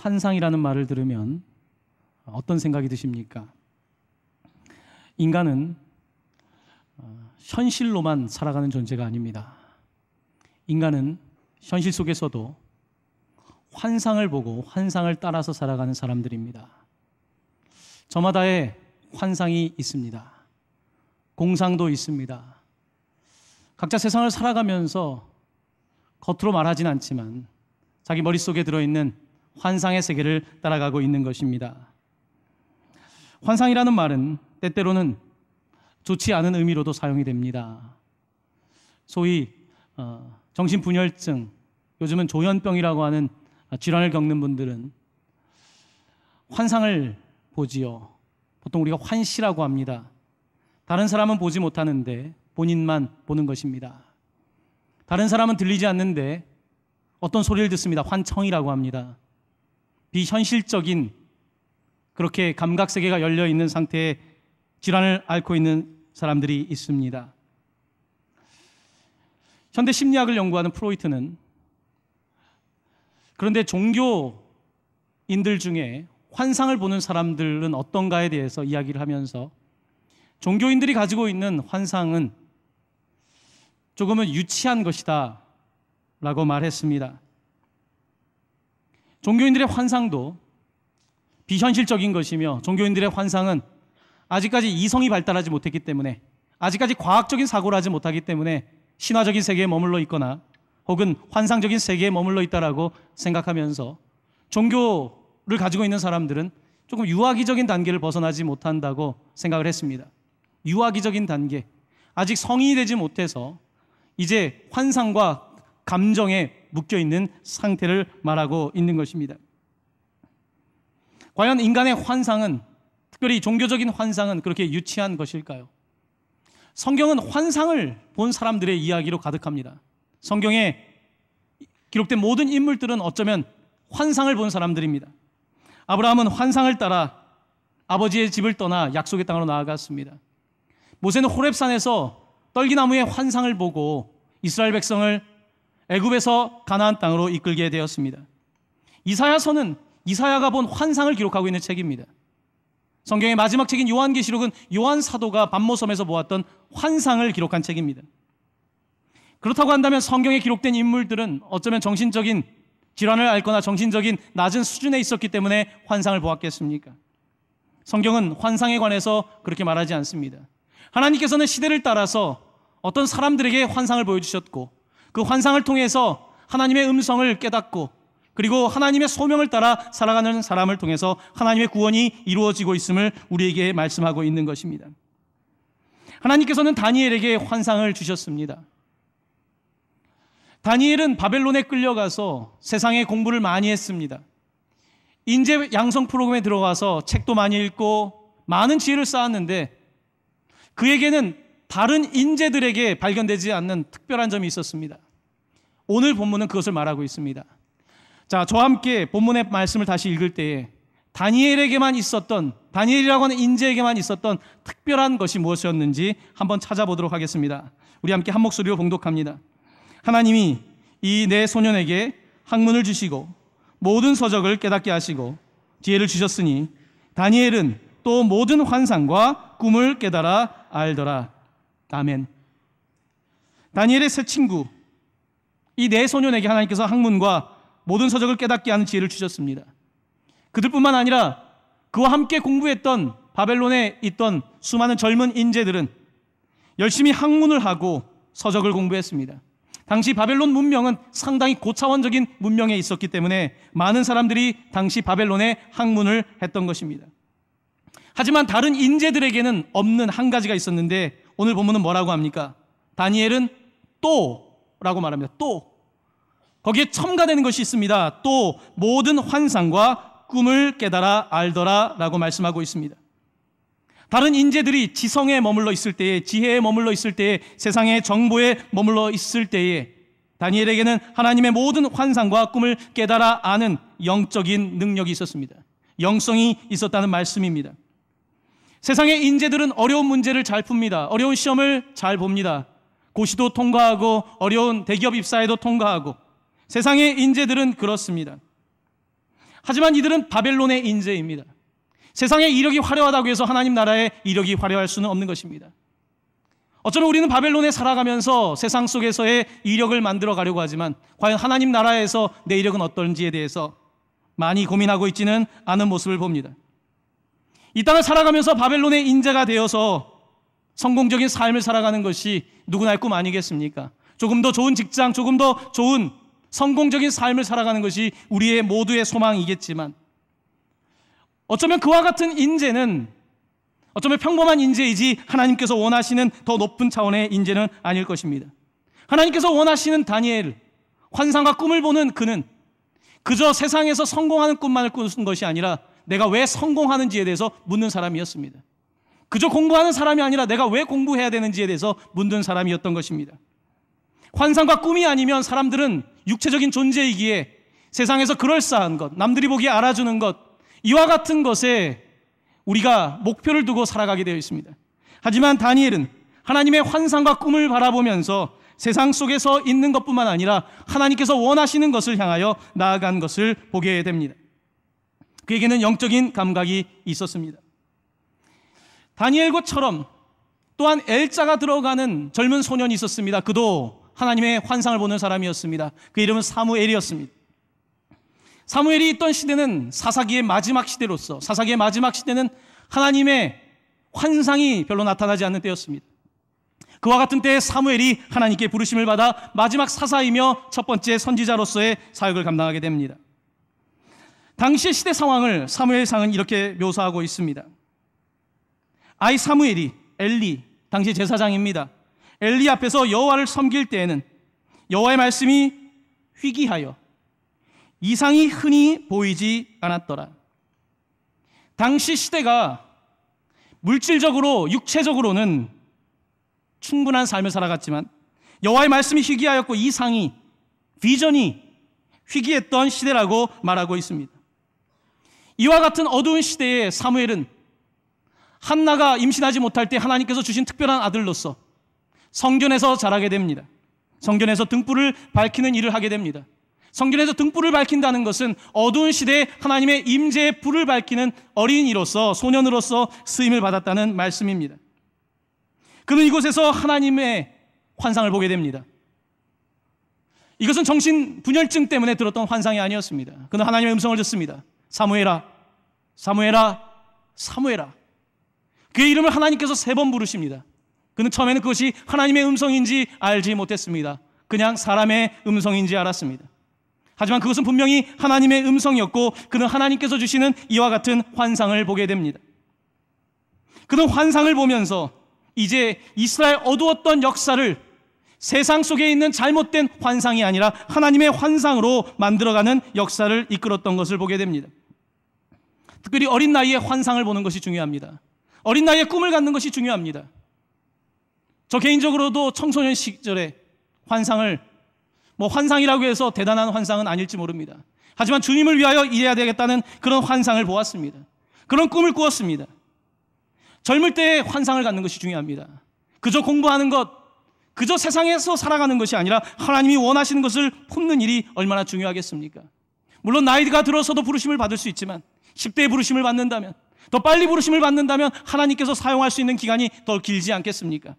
환상이라는 말을 들으면 어떤 생각이 드십니까? 인간은 현실로만 살아가는 존재가 아닙니다. 인간은 현실 속에서도 환상을 보고 환상을 따라서 살아가는 사람들입니다. 저마다의 환상이 있습니다. 공상도 있습니다. 각자 세상을 살아가면서 겉으로 말하진 않지만 자기 머릿속에 들어있는 환상의 세계를 따라가고 있는 것입니다. 환상이라는 말은 때때로는 좋지 않은 의미로도 사용이 됩니다. 소위 정신분열증, 요즘은 조현병이라고 하는 질환을 겪는 분들은 환상을 보지요. 보통 우리가 환시라고 합니다. 다른 사람은 보지 못하는데 본인만 보는 것입니다. 다른 사람은 들리지 않는데 어떤 소리를 듣습니다. 환청이라고 합니다. 비현실적인 그렇게 감각세계가 열려있는 상태의 질환을 앓고 있는 사람들이 있습니다. 현대 심리학을 연구하는 프로이트는 그런데 종교인들 중에 환상을 보는 사람들은 어떤가에 대해서 이야기를 하면서 종교인들이 가지고 있는 환상은 조금은 유치한 것이다 라고 말했습니다. 종교인들의 환상도 비현실적인 것이며 종교인들의 환상은 아직까지 이성이 발달하지 못했기 때문에 아직까지 과학적인 사고를 하지 못하기 때문에 신화적인 세계에 머물러 있거나 혹은 환상적인 세계에 머물러 있다라고 생각하면서 종교를 가지고 있는 사람들은 조금 유아기적인 단계를 벗어나지 못한다고 생각을 했습니다. 유아기적인 단계, 아직 성인이 되지 못해서 이제 환상과 감정에 묶여있는 상태를 말하고 있는 것입니다. 과연 인간의 환상은, 특별히 종교적인 환상은 그렇게 유치한 것일까요? 성경은 환상을 본 사람들의 이야기로 가득합니다. 성경에 기록된 모든 인물들은 어쩌면 환상을 본 사람들입니다. 아브라함은 환상을 따라 아버지의 집을 떠나 약속의 땅으로 나아갔습니다. 모세는 호렙산에서 떨기나무의 환상을 보고 이스라엘 백성을 애굽에서 가나안 땅으로 이끌게 되었습니다. 이사야서는 이사야가 본 환상을 기록하고 있는 책입니다. 성경의 마지막 책인 요한계시록은 요한 사도가 밤모섬에서 보았던 환상을 기록한 책입니다. 그렇다고 한다면 성경에 기록된 인물들은 어쩌면 정신적인 질환을 앓거나 정신적인 낮은 수준에 있었기 때문에 환상을 보았겠습니까? 성경은 환상에 관해서 그렇게 말하지 않습니다. 하나님께서는 시대를 따라서 어떤 사람들에게 환상을 보여주셨고 그 환상을 통해서 하나님의 음성을 깨닫고 그리고 하나님의 소명을 따라 살아가는 사람을 통해서 하나님의 구원이 이루어지고 있음을 우리에게 말씀하고 있는 것입니다. 하나님께서는 다니엘에게 환상을 주셨습니다. 다니엘은 바벨론에 끌려가서 세상에 공부를 많이 했습니다. 인재 양성 프로그램에 들어가서 책도 많이 읽고 많은 지혜를 쌓았는데 그에게는 다른 인재들에게 발견되지 않는 특별한 점이 있었습니다. 오늘 본문은 그것을 말하고 있습니다. 자, 저와 함께 본문의 말씀을 다시 읽을 때에 다니엘에게만 있었던, 다니엘이라고 하는 인재에게만 있었던 특별한 것이 무엇이었는지 한번 찾아보도록 하겠습니다. 우리 함께 한 목소리로 봉독합니다. 하나님이 이 내 소년에게 학문을 주시고 모든 서적을 깨닫게 하시고 지혜를 주셨으니 다니엘은 또 모든 환상과 꿈을 깨달아 알더라. 아멘. 다니엘의 세 친구, 이 네 소년에게 하나님께서 학문과 모든 서적을 깨닫게 하는 지혜를 주셨습니다. 그들뿐만 아니라 그와 함께 공부했던 바벨론에 있던 수많은 젊은 인재들은 열심히 학문을 하고 서적을 공부했습니다. 당시 바벨론 문명은 상당히 고차원적인 문명에 있었기 때문에 많은 사람들이 당시 바벨론에 학문을 했던 것입니다. 하지만 다른 인재들에게는 없는 한 가지가 있었는데 오늘 본문은 뭐라고 합니까? 다니엘은 또라고 말합니다. 또. 거기에 첨가되는 것이 있습니다. 또 모든 환상과 꿈을 깨달아 알더라 라고 말씀하고 있습니다. 다른 인재들이 지성에 머물러 있을 때에, 지혜에 머물러 있을 때에, 세상의 정보에 머물러 있을 때에 다니엘에게는 하나님의 모든 환상과 꿈을 깨달아 아는 영적인 능력이 있었습니다. 영성이 있었다는 말씀입니다. 세상의 인재들은 어려운 문제를 잘 풉니다. 어려운 시험을 잘 봅니다. 고시도 통과하고 어려운 대기업 입사에도 통과하고 세상의 인재들은 그렇습니다. 하지만 이들은 바벨론의 인재입니다. 세상의 이력이 화려하다고 해서 하나님 나라의 이력이 화려할 수는 없는 것입니다. 어쩌면 우리는 바벨론에 살아가면서 세상 속에서의 이력을 만들어 가려고 하지만 과연 하나님 나라에서 내 이력은 어떤지에 대해서 많이 고민하고 있지는 않은 모습을 봅니다. 이 땅을 살아가면서 바벨론의 인재가 되어서 성공적인 삶을 살아가는 것이 누구나의 꿈 아니겠습니까? 조금 더 좋은 직장, 조금 더 좋은 성공적인 삶을 살아가는 것이 우리의 모두의 소망이겠지만 어쩌면 그와 같은 인재는 어쩌면 평범한 인재이지 하나님께서 원하시는 더 높은 차원의 인재는 아닐 것입니다. 하나님께서 원하시는 다니엘, 환상과 꿈을 보는 그는 그저 세상에서 성공하는 꿈만을 꾸는 것이 아니라 내가 왜 성공하는지에 대해서 묻는 사람이었습니다. 그저 공부하는 사람이 아니라 내가 왜 공부해야 되는지에 대해서 묻는 사람이었던 것입니다. 환상과 꿈이 아니면 사람들은 육체적인 존재이기에 세상에서 그럴싸한 것, 남들이 보기에 알아주는 것, 이와 같은 것에 우리가 목표를 두고 살아가게 되어 있습니다. 하지만 다니엘은 하나님의 환상과 꿈을 바라보면서 세상 속에서 있는 것뿐만 아니라 하나님께서 원하시는 것을 향하여 나아간 것을 보게 됩니다. 그에게는 영적인 감각이 있었습니다. 다니엘과처럼 또한 엘자가 들어가는 젊은 소년이 있었습니다. 그도 하나님의 환상을 보는 사람이었습니다. 그 이름은 사무엘이었습니다. 사무엘이 있던 시대는 사사기의 마지막 시대로서 사사기의 마지막 시대는 하나님의 환상이 별로 나타나지 않는 때였습니다. 그와 같은 때에 사무엘이 하나님께 부르심을 받아 마지막 사사이며 첫 번째 선지자로서의 사역을 감당하게 됩니다. 당시의 시대 상황을 사무엘상은 이렇게 묘사하고 있습니다. 아이 사무엘이 엘리, 당시 제사장입니다. 엘리 앞에서 여호와를 섬길 때에는 여호와의 말씀이 희귀하여 이상이 흔히 보이지 않았더라. 당시 시대가 물질적으로 육체적으로는 충분한 삶을 살아갔지만 여호와의 말씀이 희귀하였고 이상이 비전이 희귀했던 시대라고 말하고 있습니다. 이와 같은 어두운 시대에 사무엘은 한나가 임신하지 못할 때 하나님께서 주신 특별한 아들로서 성전에서 자라게 됩니다. 성전에서 등불을 밝히는 일을 하게 됩니다. 성전에서 등불을 밝힌다는 것은 어두운 시대에 하나님의 임재의 불을 밝히는 어린이로서 소년으로서 쓰임을 받았다는 말씀입니다. 그는 이곳에서 하나님의 환상을 보게 됩니다. 이것은 정신분열증 때문에 들었던 환상이 아니었습니다. 그는 하나님의 음성을 듣습니다. 사무엘아, 사무엘아, 사무엘아. 그의 이름을 하나님께서 3번 부르십니다. 그는 처음에는 그것이 하나님의 음성인지 알지 못했습니다. 그냥 사람의 음성인지 알았습니다. 하지만 그것은 분명히 하나님의 음성이었고 그는 하나님께서 주시는 이와 같은 환상을 보게 됩니다. 그는 환상을 보면서 이제 이스라엘 어두웠던 역사를 세상 속에 있는 잘못된 환상이 아니라 하나님의 환상으로 만들어가는 역사를 이끌었던 것을 보게 됩니다. 특별히 어린 나이에 환상을 보는 것이 중요합니다. 어린 나이에 꿈을 갖는 것이 중요합니다. 저 개인적으로도 청소년 시절에 환상이라고 해서 대단한 환상은 아닐지 모릅니다. 하지만 주님을 위하여 일해야 되겠다는 그런 환상을 보았습니다. 그런 꿈을 꾸었습니다. 젊을 때에 환상을 갖는 것이 중요합니다. 그저 공부하는 것, 그저 세상에서 살아가는 것이 아니라 하나님이 원하시는 것을 품는 일이 얼마나 중요하겠습니까? 물론 나이가 들어서도 부르심을 받을 수 있지만 10대에 부르심을 받는다면, 더 빨리 부르심을 받는다면 하나님께서 사용할 수 있는 기간이 더 길지 않겠습니까?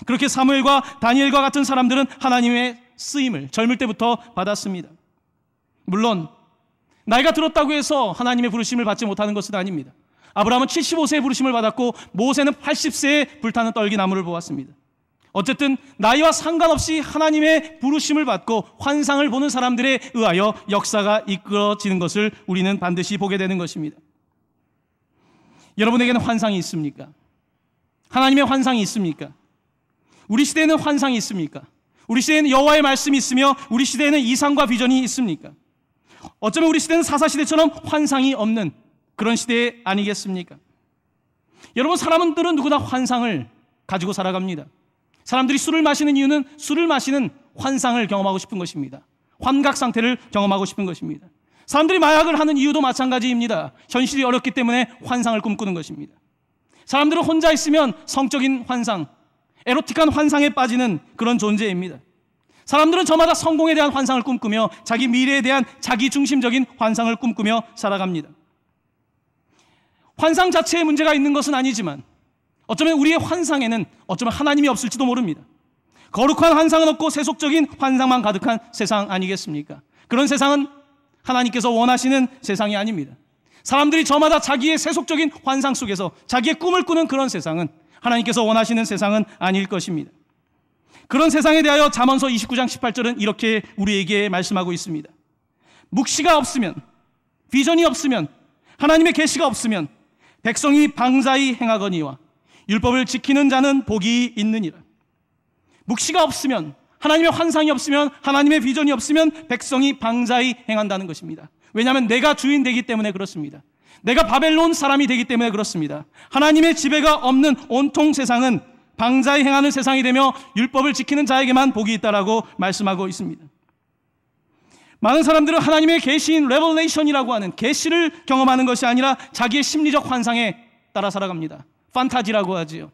그렇게 사무엘과 다니엘과 같은 사람들은 하나님의 쓰임을 젊을 때부터 받았습니다. 물론 나이가 들었다고 해서 하나님의 부르심을 받지 못하는 것은 아닙니다. 아브라함은 75세에 부르심을 받았고 모세는 80세에 불타는 떨기나무를 보았습니다. 어쨌든 나이와 상관없이 하나님의 부르심을 받고 환상을 보는 사람들에 의하여 역사가 이끌어지는 것을 우리는 반드시 보게 되는 것입니다. 여러분에게는 환상이 있습니까? 하나님의 환상이 있습니까? 우리 시대에는 환상이 있습니까? 우리 시대에는 여호와의 말씀이 있으며 우리 시대에는 이상과 비전이 있습니까? 어쩌면 우리 시대는 사사시대처럼 환상이 없는 그런 시대 아니겠습니까? 여러분, 사람들은 누구나 환상을 가지고 살아갑니다. 사람들이 술을 마시는 이유는 술을 마시는 환상을 경험하고 싶은 것입니다. 환각 상태를 경험하고 싶은 것입니다. 사람들이 마약을 하는 이유도 마찬가지입니다. 현실이 어렵기 때문에 환상을 꿈꾸는 것입니다. 사람들은 혼자 있으면 성적인 환상, 에로틱한 환상에 빠지는 그런 존재입니다. 사람들은 저마다 성공에 대한 환상을 꿈꾸며 자기 미래에 대한 자기 중심적인 환상을 꿈꾸며 살아갑니다. 환상 자체에 문제가 있는 것은 아니지만 어쩌면 우리의 환상에는 어쩌면 하나님이 없을지도 모릅니다. 거룩한 환상은 없고 세속적인 환상만 가득한 세상 아니겠습니까? 그런 세상은 하나님께서 원하시는 세상이 아닙니다. 사람들이 저마다 자기의 세속적인 환상 속에서 자기의 꿈을 꾸는 그런 세상은 하나님께서 원하시는 세상은 아닐 것입니다. 그런 세상에 대하여 잠언서 29장 18절은 이렇게 우리에게 말씀하고 있습니다. 묵시가 없으면, 비전이 없으면, 하나님의 계시가 없으면 백성이 방자히 행하거니와 율법을 지키는 자는 복이 있느니라. 묵시가 없으면, 하나님의 환상이 없으면, 하나님의 비전이 없으면 백성이 방자히 행한다는 것입니다. 왜냐하면 내가 주인 되기 때문에 그렇습니다. 내가 바벨론 사람이 되기 때문에 그렇습니다. 하나님의 지배가 없는 온통 세상은 방자히 행하는 세상이 되며 율법을 지키는 자에게만 복이 있다라고 말씀하고 있습니다. 많은 사람들은 하나님의 계시인 레벨레이션이라고 하는 계시를 경험하는 것이 아니라 자기의 심리적 환상에 따라 살아갑니다. 판타지라고 하지요.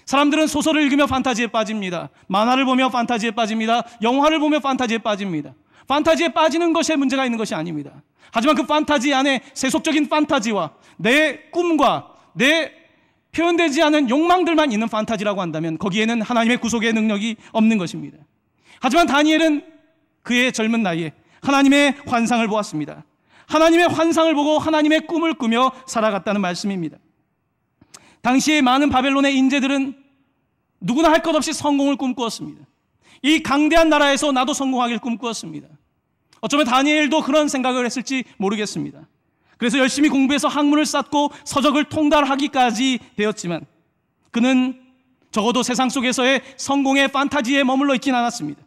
사람들은 소설을 읽으며 판타지에 빠집니다. 만화를 보며 판타지에 빠집니다. 영화를 보며 판타지에 빠집니다. 판타지에 빠지는 것에 문제가 있는 것이 아닙니다. 하지만 그 판타지 안에 세속적인 판타지와 내 꿈과 내 표현되지 않은 욕망들만 있는 판타지라고 한다면 거기에는 하나님의 구속의 능력이 없는 것입니다. 하지만 다니엘은 그의 젊은 나이에 하나님의 환상을 보았습니다. 하나님의 환상을 보고 하나님의 꿈을 꾸며 살아갔다는 말씀입니다. 당시에 많은 바벨론의 인재들은 누구나 할 것 없이 성공을 꿈꾸었습니다. 이 강대한 나라에서 나도 성공하길 꿈꾸었습니다. 어쩌면 다니엘도 그런 생각을 했을지 모르겠습니다. 그래서 열심히 공부해서 학문을 쌓고 서적을 통달하기까지 되었지만 그는 적어도 세상 속에서의 성공의 판타지에 머물러 있진 않았습니다.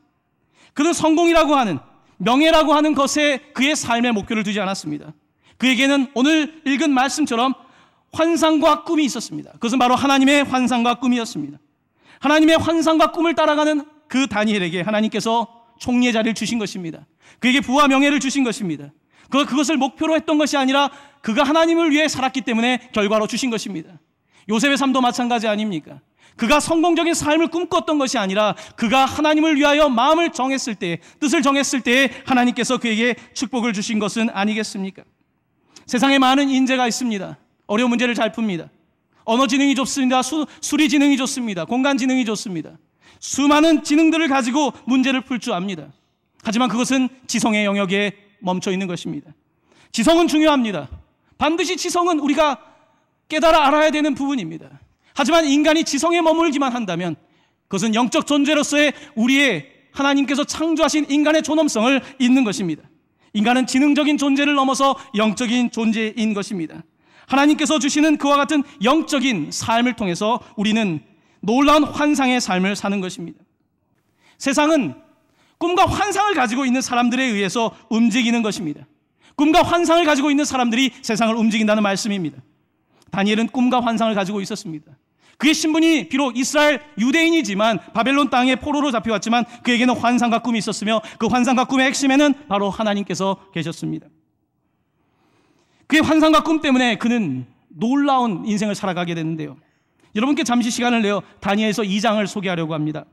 그는 성공이라고 하는, 명예라고 하는 것에 그의 삶의 목표를 두지 않았습니다. 그에게는 오늘 읽은 말씀처럼 환상과 꿈이 있었습니다. 그것은 바로 하나님의 환상과 꿈이었습니다. 하나님의 환상과 꿈을 따라가는 그 다니엘에게 하나님께서 총리의 자리를 주신 것입니다. 그에게 부와 명예를 주신 것입니다. 그것을 목표로 했던 것이 아니라 그가 하나님을 위해 살았기 때문에 결과로 주신 것입니다. 요셉의 삶도 마찬가지 아닙니까? 그가 성공적인 삶을 꿈꿨던 것이 아니라 그가 하나님을 위하여 마음을 정했을 때, 뜻을 정했을 때에 하나님께서 그에게 축복을 주신 것은 아니겠습니까? 세상에 많은 인재가 있습니다. 어려운 문제를 잘 풉니다. 언어 지능이 좋습니다. 수리 지능이 좋습니다. 공간 지능이 좋습니다. 수많은 지능들을 가지고 문제를 풀 줄 압니다. 하지만 그것은 지성의 영역에 멈춰 있는 것입니다. 지성은 중요합니다. 반드시 지성은 우리가 깨달아 알아야 되는 부분입니다. 하지만 인간이 지성에 머물기만 한다면 그것은 영적 존재로서의 우리의 하나님께서 창조하신 인간의 존엄성을 잊는 것입니다. 인간은 지능적인 존재를 넘어서 영적인 존재인 것입니다. 하나님께서 주시는 그와 같은 영적인 삶을 통해서 우리는 놀라운 환상의 삶을 사는 것입니다. 세상은 꿈과 환상을 가지고 있는 사람들에 의해서 움직이는 것입니다. 꿈과 환상을 가지고 있는 사람들이 세상을 움직인다는 말씀입니다. 다니엘은 꿈과 환상을 가지고 있었습니다. 그의 신분이 비록 이스라엘 유대인이지만 바벨론 땅에 포로로 잡혀왔지만 그에게는 환상과 꿈이 있었으며 그 환상과 꿈의 핵심에는 바로 하나님께서 계셨습니다. 그의 환상과 꿈 때문에 그는 놀라운 인생을 살아가게 되는데요. 여러분께 잠시 시간을 내어 다니엘서 2장을 소개하려고 합니다.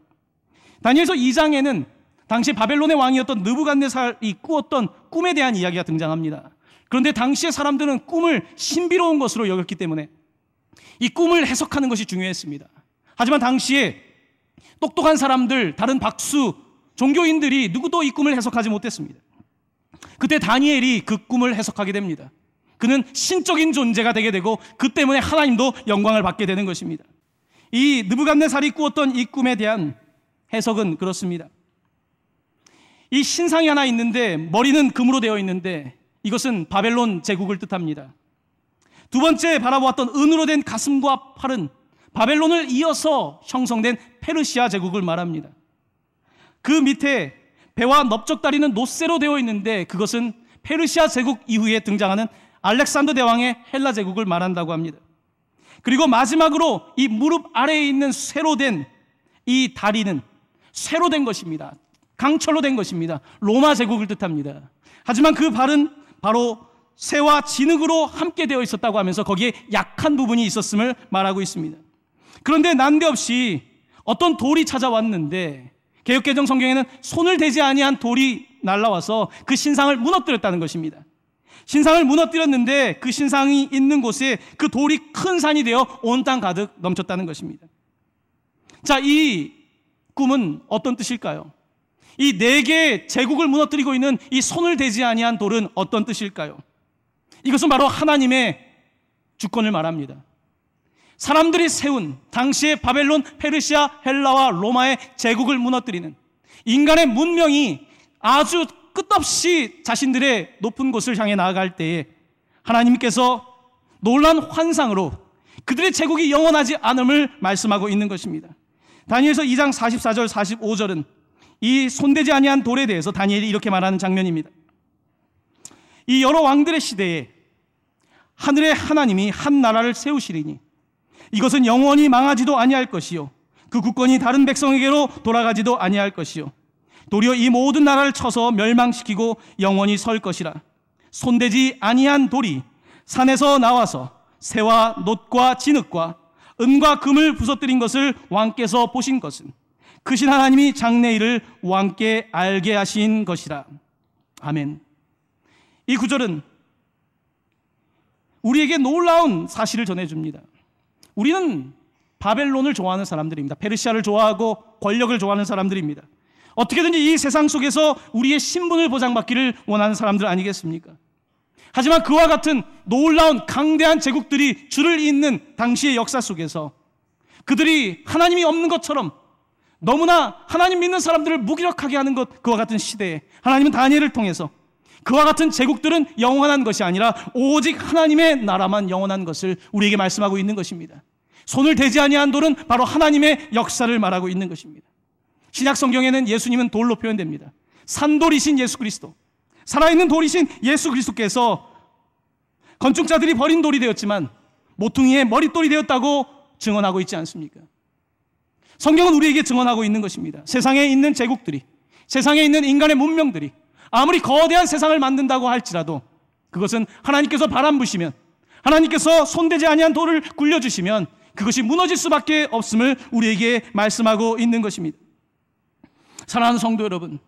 다니엘서 2장에는 당시 바벨론의 왕이었던 느부갓네살이 꾸었던 꿈에 대한 이야기가 등장합니다. 그런데 당시의 사람들은 꿈을 신비로운 것으로 여겼기 때문에 이 꿈을 해석하는 것이 중요했습니다. 하지만 당시에 똑똑한 사람들, 다른 박수, 종교인들이 누구도 이 꿈을 해석하지 못했습니다. 그때 다니엘이 그 꿈을 해석하게 됩니다. 그는 신적인 존재가 되게 되고 그 때문에 하나님도 영광을 받게 되는 것입니다. 이 느부갓네살이 꾸었던 이 꿈에 대한 해석은 그렇습니다. 이 신상이 하나 있는데 머리는 금으로 되어 있는데 이것은 바벨론 제국을 뜻합니다. 두 번째 바라보았던 은으로 된 가슴과 팔은 바벨론을 이어서 형성된 페르시아 제국을 말합니다. 그 밑에 배와 넓적다리는 놋쇠로 되어 있는데 그것은 페르시아 제국 이후에 등장하는 알렉산더 대왕의 헬라 제국을 말한다고 합니다. 그리고 마지막으로 이 무릎 아래에 있는 쇠로 된 이 다리는 쇠로 된 것입니다. 강철로 된 것입니다. 로마 제국을 뜻합니다. 하지만 그 발은 바로 쇠와 진흙으로 함께 되어 있었다고 하면서 거기에 약한 부분이 있었음을 말하고 있습니다. 그런데 난데없이 어떤 돌이 찾아왔는데 개역개정 성경에는 손을 대지 아니한 돌이 날라와서 그 신상을 무너뜨렸다는 것입니다. 신상을 무너뜨렸는데 그 신상이 있는 곳에 그 돌이 큰 산이 되어 온 땅 가득 넘쳤다는 것입니다. 자, 이 꿈은 어떤 뜻일까요? 이 4개의 제국을 무너뜨리고 있는 이 손을 대지 아니한 돌은 어떤 뜻일까요? 이것은 바로 하나님의 주권을 말합니다. 사람들이 세운 당시의 바벨론, 페르시아, 헬라와 로마의 제국을 무너뜨리는 인간의 문명이 아주 끝없이 자신들의 높은 곳을 향해 나아갈 때에 하나님께서 놀라운 환상으로 그들의 제국이 영원하지 않음을 말씀하고 있는 것입니다. 다니엘서 2장 44절 45절은 이 손대지 아니한 돌에 대해서 다니엘이 이렇게 말하는 장면입니다. 이 여러 왕들의 시대에 하늘의 하나님이 한 나라를 세우시리니 이것은 영원히 망하지도 아니할 것이요 그 국권이 다른 백성에게로 돌아가지도 아니할 것이요 도리어 이 모든 나라를 쳐서 멸망시키고 영원히 설 것이라. 손대지 아니한 돌이 산에서 나와서 새와 놋과 진흙과 은과 금을 부서뜨린 것을 왕께서 보신 것은 크신 하나님이 장래일을 왕께 알게 하신 것이라. 아멘. 이 구절은 우리에게 놀라운 사실을 전해줍니다. 우리는 바벨론을 좋아하는 사람들입니다. 페르시아를 좋아하고 권력을 좋아하는 사람들입니다. 어떻게든지 이 세상 속에서 우리의 신분을 보장받기를 원하는 사람들 아니겠습니까? 하지만 그와 같은 놀라운 강대한 제국들이 줄을 잇는 당시의 역사 속에서 그들이 하나님이 없는 것처럼 너무나 하나님 믿는 사람들을 무기력하게 하는 것, 그와 같은 시대에 하나님은 다니엘을 통해서 그와 같은 제국들은 영원한 것이 아니라 오직 하나님의 나라만 영원한 것을 우리에게 말씀하고 있는 것입니다. 손을 대지 아니한 돌은 바로 하나님의 역사를 말하고 있는 것입니다. 신약 성경에는 예수님은 돌로 표현됩니다. 산돌이신 예수 그리스도, 살아있는 돌이신 예수 그리스도께서 건축자들이 버린 돌이 되었지만 모퉁이의 머릿돌이 되었다고 증언하고 있지 않습니까? 성경은 우리에게 증언하고 있는 것입니다. 세상에 있는 제국들이, 세상에 있는 인간의 문명들이 아무리 거대한 세상을 만든다고 할지라도 그것은 하나님께서 바람 부시면, 하나님께서 손대지 아니한 돌을 굴려주시면 그것이 무너질 수밖에 없음을 우리에게 말씀하고 있는 것입니다. 사랑하는 성도 여러분,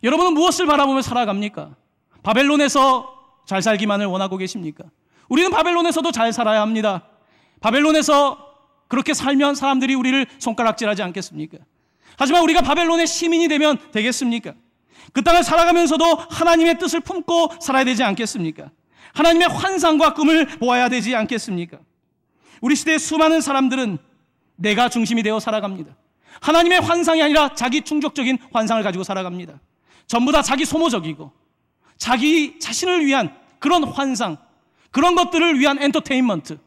여러분은 무엇을 바라보며 살아갑니까? 바벨론에서 잘 살기만을 원하고 계십니까? 우리는 바벨론에서도 잘 살아야 합니다. 바벨론에서 그렇게 살면 사람들이 우리를 손가락질하지 않겠습니까? 하지만 우리가 바벨론의 시민이 되면 되겠습니까? 그 땅을 살아가면서도 하나님의 뜻을 품고 살아야 되지 않겠습니까? 하나님의 환상과 꿈을 보아야 되지 않겠습니까? 우리 시대의 수많은 사람들은 내가 중심이 되어 살아갑니다. 하나님의 환상이 아니라 자기 충족적인 환상을 가지고 살아갑니다. 전부 다 자기 소모적이고 자기 자신을 위한 그런 환상, 그런 것들을 위한 엔터테인먼트,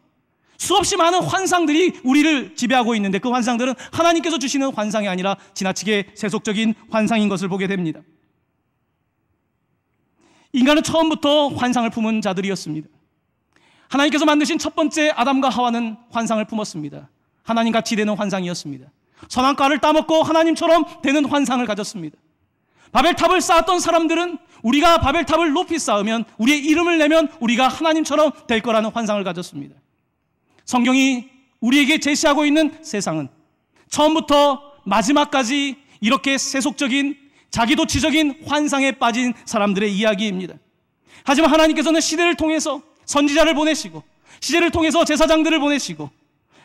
수없이 많은 환상들이 우리를 지배하고 있는데 그 환상들은 하나님께서 주시는 환상이 아니라 지나치게 세속적인 환상인 것을 보게 됩니다. 인간은 처음부터 환상을 품은 자들이었습니다. 하나님께서 만드신 첫 번째 아담과 하와는 환상을 품었습니다. 하나님같이 되는 환상이었습니다. 선악과를 따먹고 하나님처럼 되는 환상을 가졌습니다. 바벨탑을 쌓았던 사람들은 우리가 바벨탑을 높이 쌓으면, 우리의 이름을 내면 우리가 하나님처럼 될 거라는 환상을 가졌습니다. 성경이 우리에게 제시하고 있는 세상은 처음부터 마지막까지 이렇게 세속적인 자기도취적인 환상에 빠진 사람들의 이야기입니다. 하지만 하나님께서는 시대를 통해서 선지자를 보내시고 시대를 통해서 제사장들을 보내시고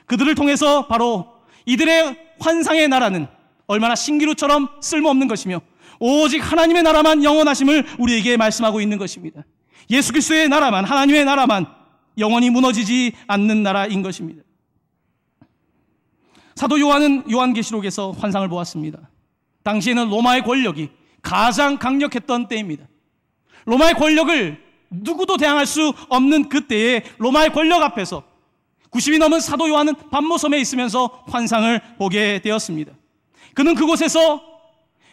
그들을 통해서 바로 이들의 환상의 나라는 얼마나 신기루처럼 쓸모없는 것이며 오직 하나님의 나라만 영원하심을 우리에게 말씀하고 있는 것입니다. 예수 그리스도의 나라만, 하나님의 나라만 영원히 무너지지 않는 나라인 것입니다. 사도 요한은 요한계시록에서 환상을 보았습니다. 당시에는 로마의 권력이 가장 강력했던 때입니다. 로마의 권력을 누구도 대항할 수 없는 그때에 로마의 권력 앞에서 90이 넘은 사도 요한은 patmos섬에 있으면서 환상을 보게 되었습니다. 그는 그곳에서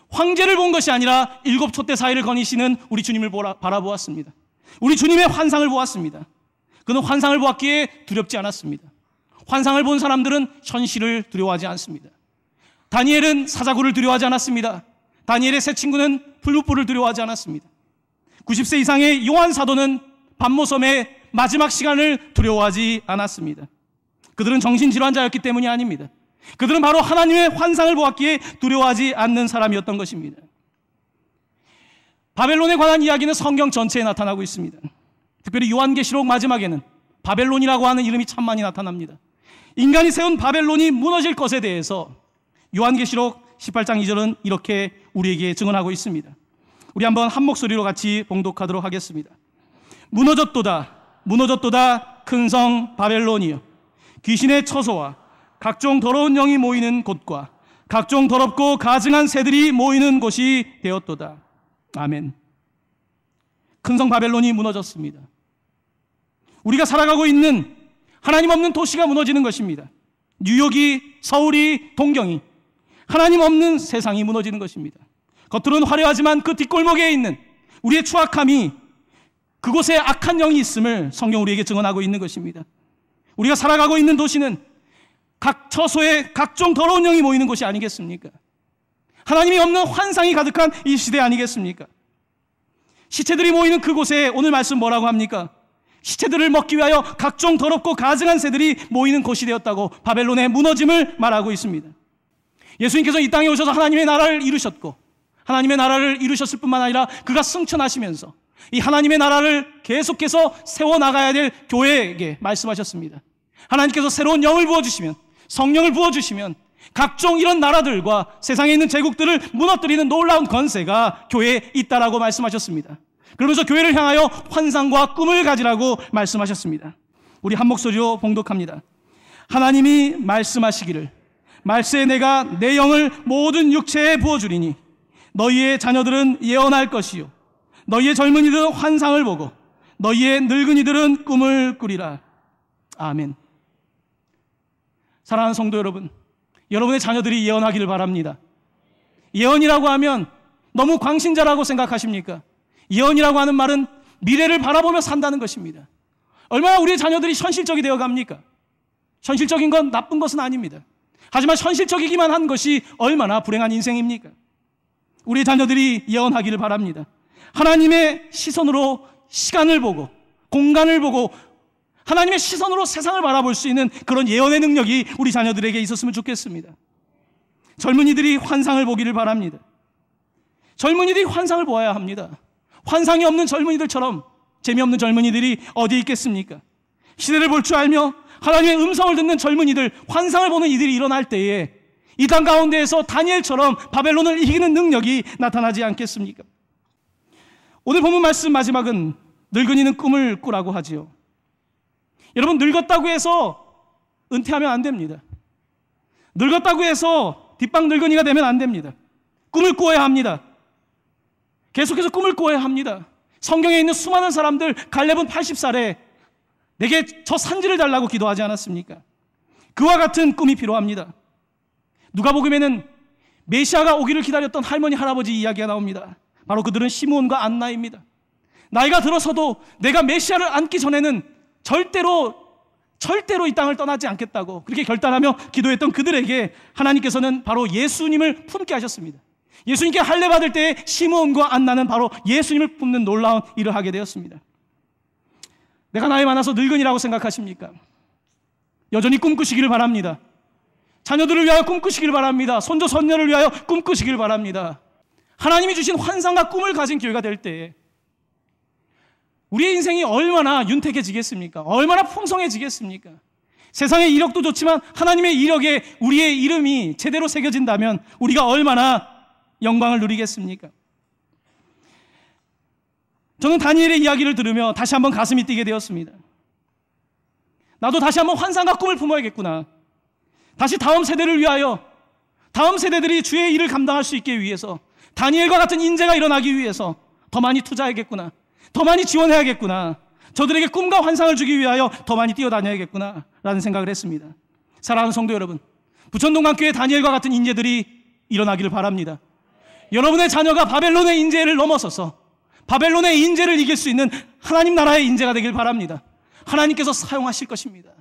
황제를 본 것이 아니라 7 촛대 사이를 거니시는 우리 주님을 바라보았습니다. 우리 주님의 환상을 보았습니다. 그는 환상을 보았기에 두렵지 않았습니다. 환상을 본 사람들은 현실을 두려워하지 않습니다. 다니엘은 사자굴을 두려워하지 않았습니다. 다니엘의 세 친구는 풀무불을 두려워하지 않았습니다. 90세 이상의 요한 사도는 patmos섬의 마지막 시간을 두려워하지 않았습니다. 그들은 정신질환자였기 때문이 아닙니다. 그들은 바로 하나님의 환상을 보았기에 두려워하지 않는 사람이었던 것입니다. 바벨론에 관한 이야기는 성경 전체에 나타나고 있습니다. 특별히 요한계시록 마지막에는 바벨론이라고 하는 이름이 참 많이 나타납니다. 인간이 세운 바벨론이 무너질 것에 대해서 요한계시록 18장 2절은 이렇게 우리에게 증언하고 있습니다. 우리 한번 한 목소리로 같이 봉독하도록 하겠습니다. 무너졌도다, 무너졌도다, 큰 성 바벨론이여. 귀신의 처소와 각종 더러운 영이 모이는 곳과 각종 더럽고 가증한 새들이 모이는 곳이 되었도다. 아멘. 큰 성 바벨론이 무너졌습니다. 우리가 살아가고 있는 하나님 없는 도시가 무너지는 것입니다. 뉴욕이, 서울이, 동경이 하나님 없는 세상이 무너지는 것입니다. 겉으로는 화려하지만 그 뒷골목에 있는 우리의 추악함이, 그곳에 악한 영이 있음을 성경 우리에게 증언하고 있는 것입니다. 우리가 살아가고 있는 도시는 각 처소에 각종 더러운 영이 모이는 곳이 아니겠습니까? 하나님이 없는 환상이 가득한 이 시대 아니겠습니까? 시체들이 모이는 그곳에 오늘 말씀 뭐라고 합니까? 시체들을 먹기 위하여 각종 더럽고 가증한 새들이 모이는 곳이 되었다고 바벨론의 무너짐을 말하고 있습니다. 예수님께서 이 땅에 오셔서 하나님의 나라를 이루셨고, 하나님의 나라를 이루셨을 뿐만 아니라 그가 승천하시면서 이 하나님의 나라를 계속해서 세워나가야 될 교회에게 말씀하셨습니다. 하나님께서 새로운 영을 부어주시면, 성령을 부어주시면 각종 이런 나라들과 세상에 있는 제국들을 무너뜨리는 놀라운 권세가 교회에 있다라고 말씀하셨습니다. 그러면서 교회를 향하여 환상과 꿈을 가지라고 말씀하셨습니다. 우리 한 목소리로 봉독합니다. 하나님이 말씀하시기를 말세에 내가 내 영을 모든 육체에 부어주리니 너희의 자녀들은 예언할 것이요 너희의 젊은이들은 환상을 보고 너희의 늙은이들은 꿈을 꾸리라. 아멘. 사랑하는 성도 여러분, 여러분의 자녀들이 예언하기를 바랍니다. 예언이라고 하면 너무 광신자라고 생각하십니까? 예언이라고 하는 말은 미래를 바라보며 산다는 것입니다. 얼마나 우리의 자녀들이 현실적이 되어 갑니까? 현실적인 건 나쁜 것은 아닙니다. 하지만 현실적이기만 한 것이 얼마나 불행한 인생입니까? 우리 자녀들이 예언하기를 바랍니다. 하나님의 시선으로 시간을 보고 공간을 보고 하나님의 시선으로 세상을 바라볼 수 있는 그런 예언의 능력이 우리 자녀들에게 있었으면 좋겠습니다. 젊은이들이 환상을 보기를 바랍니다. 젊은이들이 환상을 보아야 합니다. 환상이 없는 젊은이들처럼 재미없는 젊은이들이 어디 있겠습니까? 시대를 볼 줄 알며 하나님의 음성을 듣는 젊은이들, 환상을 보는 이들이 일어날 때에 이 땅 가운데에서 다니엘처럼 바벨론을 이기는 능력이 나타나지 않겠습니까? 오늘 본문 말씀 마지막은 늙은이는 꿈을 꾸라고 하지요. 여러분, 늙었다고 해서 은퇴하면 안 됩니다. 늙었다고 해서 뒷방 늙은이가 되면 안 됩니다. 꿈을 꾸어야 합니다. 계속해서 꿈을 꾸어야 합니다. 성경에 있는 수많은 사람들, 갈렙은 80살에 내게 저 산지를 달라고 기도하지 않았습니까? 그와 같은 꿈이 필요합니다. 누가복음에는 메시아가 오기를 기다렸던 할머니, 할아버지 이야기가 나옵니다. 바로 그들은 시므온과 안나입니다. 나이가 들어서도 내가 메시아를 안기 전에는 절대로 이 땅을 떠나지 않겠다고 그렇게 결단하며 기도했던 그들에게 하나님께서는 바로 예수님을 품게 하셨습니다. 예수님께 할례 받을 때에 시므온과 안나는 바로 예수님을 품는 놀라운 일을 하게 되었습니다. 내가 나이 많아서 늙은이라고 생각하십니까? 여전히 꿈꾸시기를 바랍니다. 자녀들을 위하여 꿈꾸시기를 바랍니다. 손주 손녀를 위하여 꿈꾸시기를 바랍니다. 하나님이 주신 환상과 꿈을 가진 교회가 될 때에 우리의 인생이 얼마나 윤택해지겠습니까? 얼마나 풍성해지겠습니까? 세상의 이력도 좋지만 하나님의 이력에 우리의 이름이 제대로 새겨진다면 우리가 얼마나 영광을 누리겠습니까? 저는 다니엘의 이야기를 들으며 다시 한번 가슴이 뛰게 되었습니다. 나도 다시 한번 환상과 꿈을 품어야겠구나. 다시 다음 세대를 위하여, 다음 세대들이 주의 일을 감당할 수 있게 위해서, 다니엘과 같은 인재가 일어나기 위해서 더 많이 투자해야겠구나. 더 많이 지원해야겠구나. 저들에게 꿈과 환상을 주기 위하여 더 많이 뛰어다녀야겠구나 라는 생각을 했습니다. 사랑하는 성도 여러분, 부천동강교회 다니엘과 같은 인재들이 일어나기를 바랍니다. 여러분의 자녀가 바벨론의 인재를 넘어서서 바벨론의 인재를 이길 수 있는 하나님 나라의 인재가 되길 바랍니다. 하나님께서 사용하실 것입니다.